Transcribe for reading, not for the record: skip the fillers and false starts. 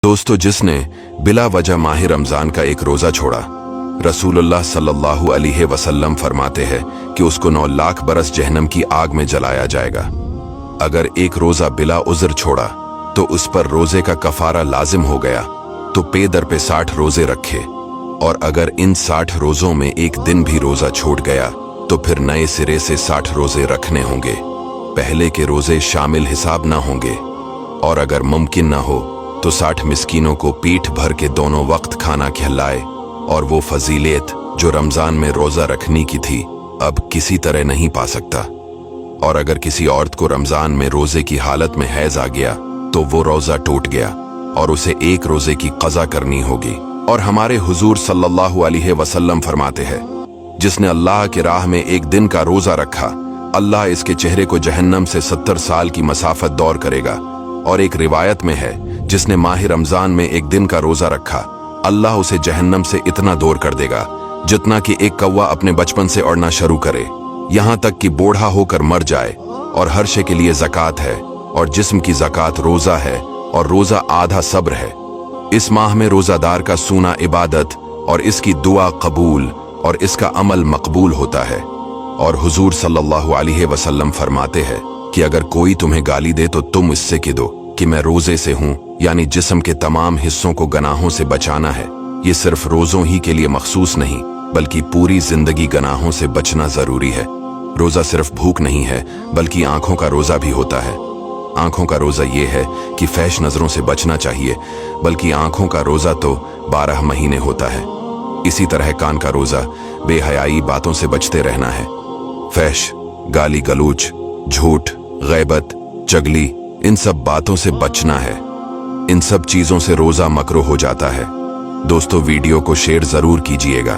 दोस्तों, जिसने बिला वजह माह रमजान का एक रोजा छोड़ा, रसूलुल्लाह सल्लल्लाहु अलैहि वसल्लम फरमाते हैं कि उसको 9 लाख बरस जहन्नम की आग में जलाया जाएगा। अगर एक रोजा बिला उज़्र छोड़ा तो उस पर रोजे का कफारा लाजिम हो गया, तो पे दर पे 60 रोजे रखे, और अगर इन 60 रोजों में एक दिन भी रोजा छूट गया तो फिर नए सिरे से 60 रोजे रखने होंगे। पहले के रोजे शामिल हिसाब ना होंगे, और अगर मुमकिन ना हो तो 60 मिस्कीनों को पीठ भर के दोनों वक्त खाना खिलाए, और वो फजीलियत जो रमजान में रोजा रखने की थी अब किसी तरह नहीं पा सकता। और अगर किसी औरत को रमजान में रोजे की हालत में हैज आ गया तो वो रोजा टूट गया और उसे एक रोजे की कज़ा करनी होगी। और हमारे हुजूर सल्लल्लाहु अलैहि वसल्लम फरमाते हैं, जिसने अल्लाह की राह में एक दिन का रोजा रखा, अल्लाह इसके चेहरे को जहन्नम से 70 साल की मसाफत दौर करेगा। और एक रिवायत में है, जिसने माह रमजान में एक दिन का रोजा रखा, अल्लाह उसे जहन्नम से इतना दूर कर देगा जितना कि एक कौवा अपने बचपन से उड़ना शुरू करे, यहाँ तक कि बूढ़ा होकर मर जाए। और हर शे के लिए ज़कात है, और जिस्म की ज़कात रोजा है, और रोजा आधा सब्र है। इस माह में रोजादार का सूना इबादत और इसकी दुआ कबूल और इसका अमल मकबूल होता है। और हुजूर सल्लल्लाहु अलैहि वसल्लम फरमाते हैं कि अगर कोई तुम्हें गाली दे तो तुम इससे कह दो कि मैं रोजे से हूँ, यानी जिस्म के तमाम हिस्सों को गनाहों से बचाना है। ये सिर्फ रोजों ही के लिए मखसूस नहीं, बल्कि पूरी जिंदगी गनाहों से बचना जरूरी है। रोजा सिर्फ भूख नहीं है, बल्कि आंखों का रोजा भी होता है। आंखों का रोजा ये है कि फैश नजरों से बचना चाहिए, बल्कि आंखों का रोजा तो 12 महीने होता है। इसी तरह कान का रोजा बेहयाई बातों से बचते रहना है। फैश, गाली गलूच, झूठ, गैबत, चगली, इन सब बातों से बचना है। इन सब चीजों से रोजा मकरूह हो जाता है। दोस्तों, वीडियो को शेयर जरूर कीजिएगा।